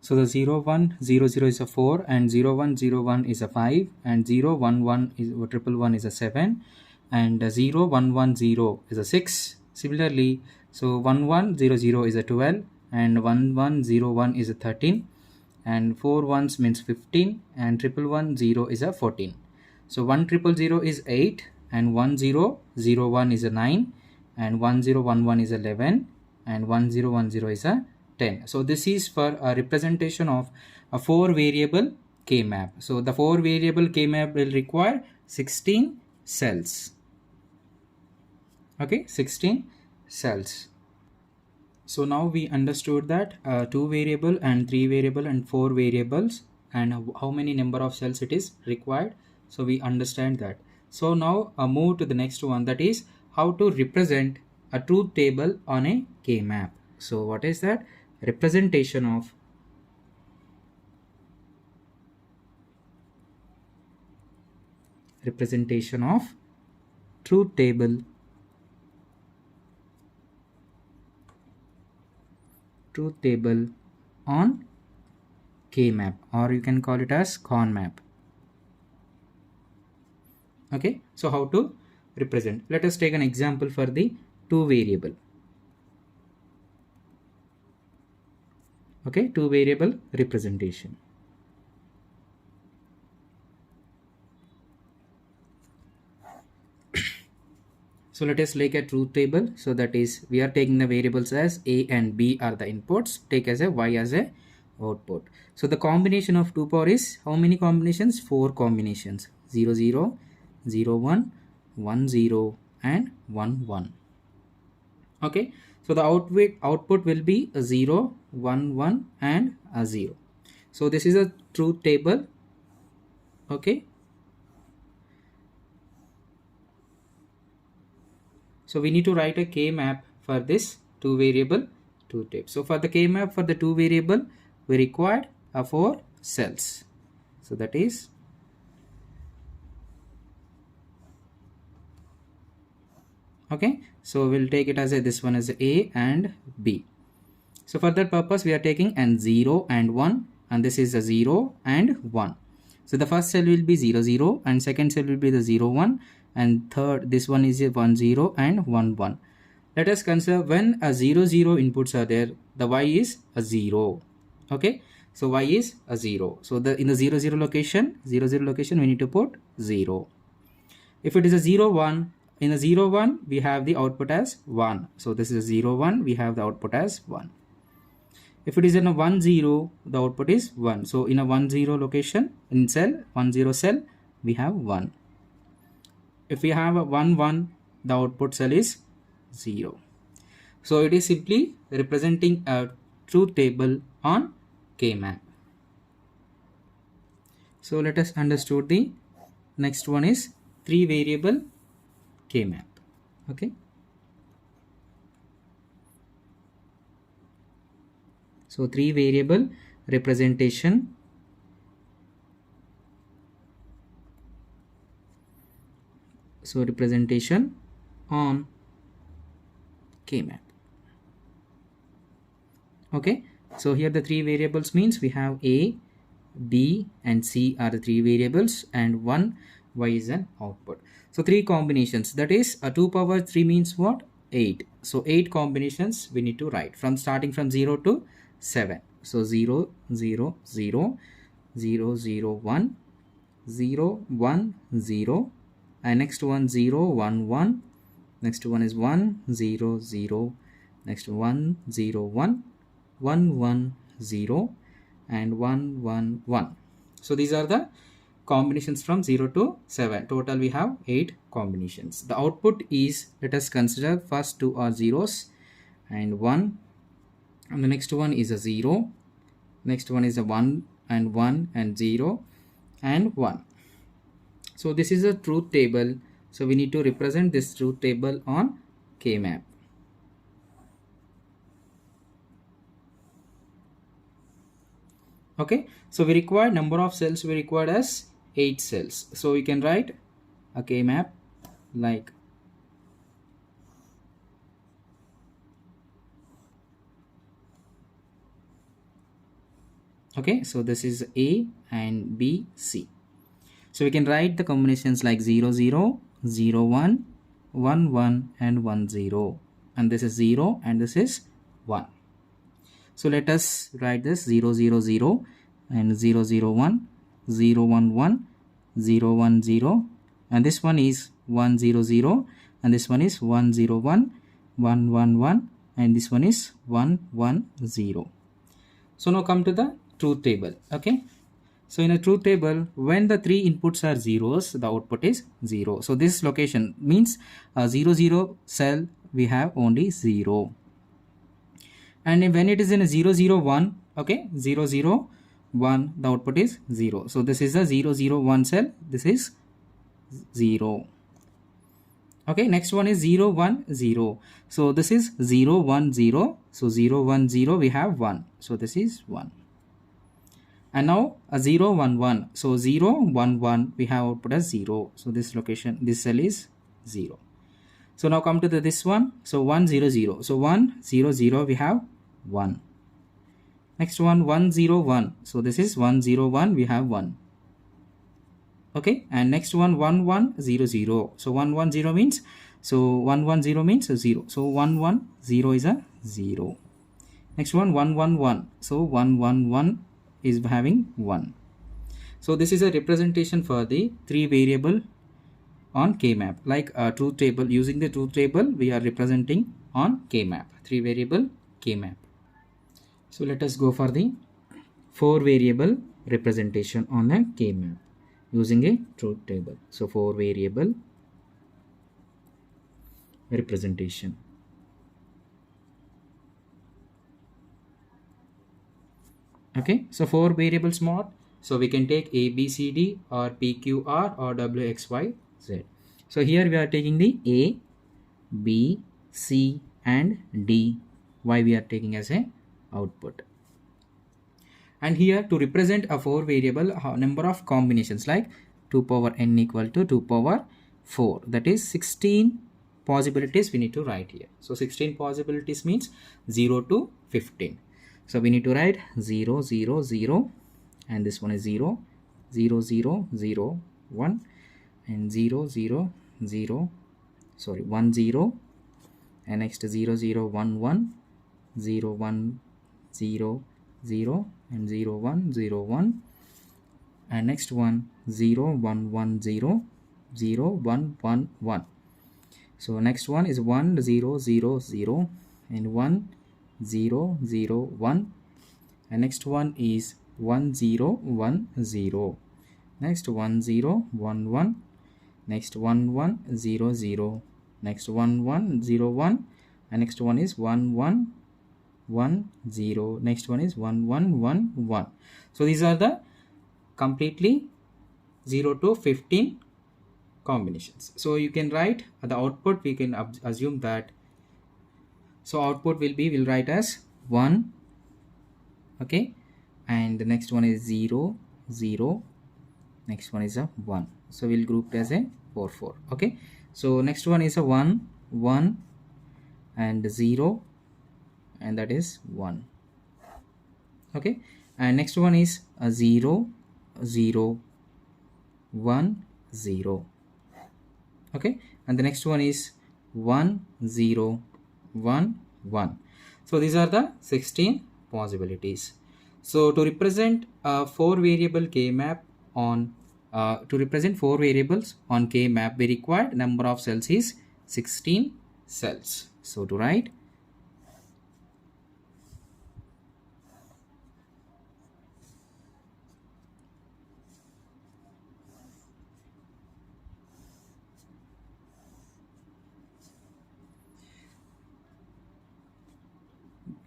So the 0 1 0 0 is a 4, and 0 1 0 1 is a 5, and 0 1 1 is triple 1 is a 7, and 0 1 1 0 is a 6. Similarly, so 1 1 0 0 is a 12, and 1 1 0 1 is a 13, and 4 ones means 15, and triple 1 0 is a 14. So 1 triple 0 is 8, and 1 0 0 1 is a 9, and 1 0 1 1 is 11, and 1 0 1 0 is a 10. So this is for a representation of a 4 variable K map. So the 4 variable K map will require 16 cells. Okay, 16 cells. So now we understood that 2 variable and 3 variable and 4 variables, and how many number of cells it is required. So we understand that. So now move to the next one, that is how to represent a truth table on a K map. So what is that? Representation of truth table on K map, or you can call it as con map. Okay, so how to represent? Let us take an example for the 2 variable. Okay, 2 variable representation. So let us look at truth table. So that is, we are taking the variables as A and B are the inputs, take as a Y as a output. So the combination of 2 power is how many combinations? 4 combinations. 0 0 0 1 1 0 and 1 1. Okay, so the output will be a 0 1 1 and a 0. So this is a truth table. Okay, so we need to write a K map for this 2 variable truth table. So for the K map for the 2 variable, we required 4 cells. So that is okay. So we'll take it as this one as A and B. So for that purpose, we are taking and 0 and 1, and this is a 0 and 1. So the first cell will be 0 0, and second cell will be the 0 1, and third this one is a 1 0 and 1 1. Let us consider when a 0 0 inputs are there, the Y is a 0. Okay, so Y is a 0. So in the 0 0 location we need to put 0. If it is a 0 1, in a 0 1 we have the output as 1. So this is a 0 1, we have the output as 1. If it is in a 1 0, the output is 1. So in a 1 0 location, in cell 1 0 cell, we have 1. If we have a 1 1, the output cell is 0. So it is simply representing a truth table on K map. So let us understood the next one is 3 variable K map. Okay. So 3 variable representation on K map. Okay, so here the 3 variables means we have A, B and C are the 3 variables, and 1 Y is an output. So 3 combinations, that is a 2 power 3 means what? 8. So 8 combinations we need to write from starting from 0 to 7. So 0 0 0 0 0 1 0 1 0, and next one 0 1 1, next one is 1 0 0, next 1 0 1 1 1 0 and 1 1 1. So these are the combinations from 0 to 7. Total we have 8 combinations. The output is, let us consider first 2 are zeros and 1, and the next one is a 0, next one is a 1 and 0 and 1. So this is a truth table. So we need to represent this truth table on K map. Okay, so we require number of cells, we required as 8 cells. So we can write a K map like Okay, so this is A and B, C. So we can write the combinations like 0 0 0 1 1 1 and 1 0, and this is 0 and this is 1. So let us write this 0 0 0 and 0 0 1 0 1 1 0 1 0, and this one is 1 0 0, and this one is 1 0 1 1 1 1, and this one is 1 1 0. So now come to the truth table. Okay, so in a truth table, when the three inputs are zeros, the output is 0. So this location means 0 0 cell we have only 0, and when it is in a 0 0 1, okay, 0 0 1, the output is 0. So this is a 0 0 1 cell, this is 0. Okay, next one is 0 1 0, so this is 0 1 0, so 0 1 0 we have 1, so this is 1. And now a 0 1 1, so 0 1 1 we have output as 0, so this location, this cell is 0. So now come to this one, so 1 0 0, so 1 0 0 we have 1. Next one 1 0 1, so this is 1 0 1 we have 1. Okay, and next one 1 1 0 0, so 1 1 0 means, so 1 1 0 means 0, so 1 1 0 is a 0. Next one 1 1 1, so 1 1 1 is having 1. So this is a representation for the three variable on K-map, like a truth table. Using the truth table we are representing on K-map, three variable K-map. So let us go for the 4 variable representation on a K-map using a truth table. So 4 variable representation. Okay, so 4 variables mod, so we can take A B C D or P Q R or W X Y Z. So here we are taking the A, B, C and D. Why we are taking as a output? And here to represent a 4 variable number of combinations, like 2 power n equal to 2 power 4, that is 16 possibilities we need to write here. So 16 possibilities means 0 to 15. So we need to write 0 0 0, and this one is 0 0 0 0 1, and 0 0 0, sorry 1 0, and next 0 0 1 1 0 1 0 0, and 0 1 0 1, and next one 0 1 1 0 0 1 1 1. So next one is 1 0 0 0 and 1 0 0 1, and next one is 1 0 1 0, next 1 0 1 1, next 1 1 0 0, next 1 1 0 1, and next one is 1 1 1 0, next one is 1 1 1 1. So these are the completely 0 to 15 combinations. So you can write the output, we can assume that, so output will be, we'll write as 1, okay, and the next one is 0 0, next one is a 1, so we'll group it as a 4 4. Okay, so next one is a 1 1 and 0, and that is 1. Okay, and next one is a 0 0 1 0. Okay, and the next one is 1 0 1 1. So these are the 16 possibilities. So to represent a 4 variable K map on to represent 4 variables on K map, we required number of cells is 16 cells. So to write,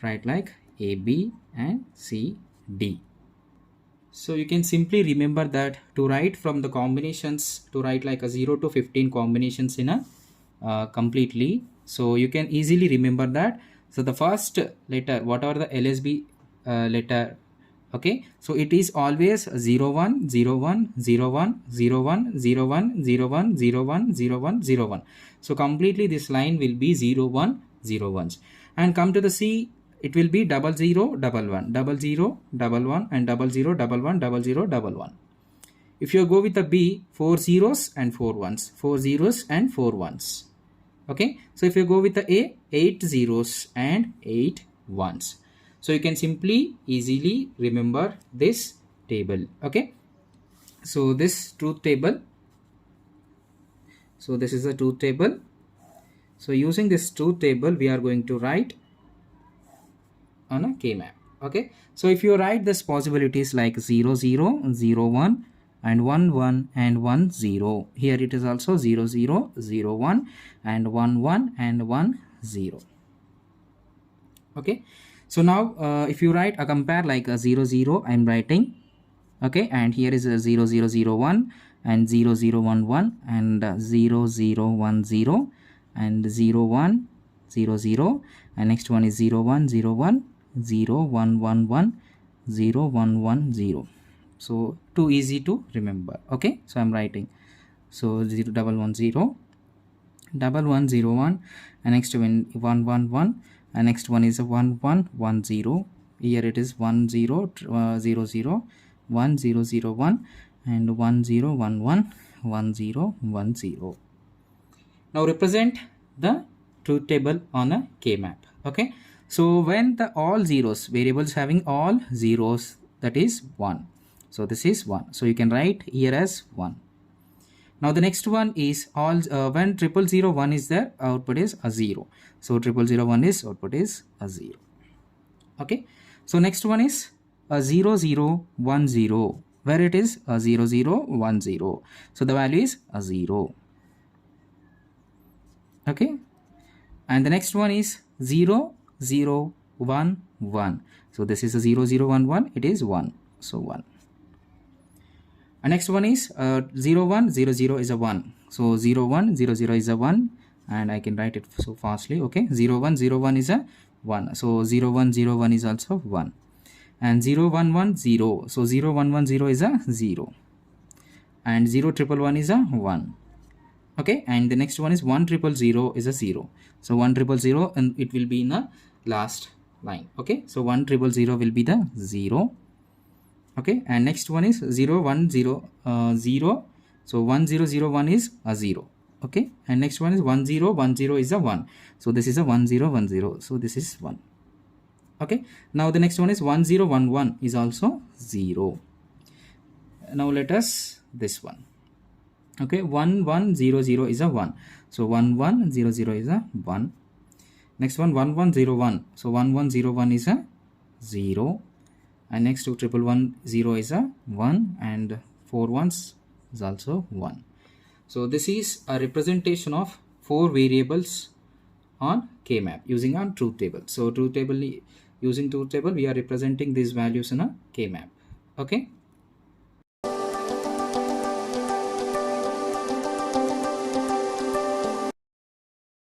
write like A, B and C, D. So you can simply remember that to write from the combinations, to write like a 0 to 15 combinations in a completely, so you can easily remember that. So the first letter, whatever the LSB letter, okay, so it is always 0 1 0 1 0 1 0 1 0 1 0 1 0 1 0 1 0 1. So completely this line will be 0 1 0 1s. And come to the C it will be 00 11 00 11 and 00 11 00 11. If you go with the B, 4 zeros and 4 ones, 4 zeros and 4 ones. Okay, so if you go with the A, 8 zeros and 8 ones. So you can simply easily remember this table. Okay, so this truth table, so this is a truth table. So using this truth table, we are going to write on a K-map. Okay, so if you write this possibilities like 0 0 0 1 and 1 1 and 1 0, here it is also 0 0 0 1 and 1 1 and 1 0. Okay, so now if you write a compare like a 0 0, I'm writing. Okay, and here is a 0 0 0 1 and 0 0 1 1 and 0 0 1 0 and 0 1 0 0, and next one is 0 1 0 1 0 1 1 1 0 1 1 0. So too easy to remember. Okay, so I'm writing, so 0 1 1 0 1 1 0 1, and next one 1 1 1, and next one is a 1 1 1 0. Here it is 1 0 0 0 1 0 0 1 and 1 0 1 1 1 0 1 0. Now represent the truth table on a K-map. Okay, so when the all zeros, variables having all zeros, that is 1. So this is 1. So you can write here as 1. Now the next one is all when 0001 is there, output is a 0. So 0001 is output is a 0. Okay, so next one is a 0010, where it is a 0010. So the value is a 0. Okay, and the next one is 0011. So this is a 0011, it is 1. So 1. And next one is 0100 is a 1. So 0100 is a 1, and I can write it so fastly. Okay, 0101 is a 1. So 0101 is also 1. And 0110, so 0110 is a 0. And 0111 is a 1. Okay, and the next one is 1000 is a 0. So 1000, and it will be in the last line. Okay, so 1000 will be the 0. Okay, and next one is 0100, 0. So 1001 is a 0. Okay, and next one is 1010 is a 1. So this is a 1010. So this is 1. Okay, now the next one is 1011 is also 0. Now let us this one. Okay, 1100 is a 1. So 1100 is a 1. Next one 1101. So 1101 is a 0. And next to 1110 is a 1, and 4 ones is also 1. So this is a representation of 4 variables on K-map using a truth table. So truth table, using truth table, we are representing these values in a K-map. Okay.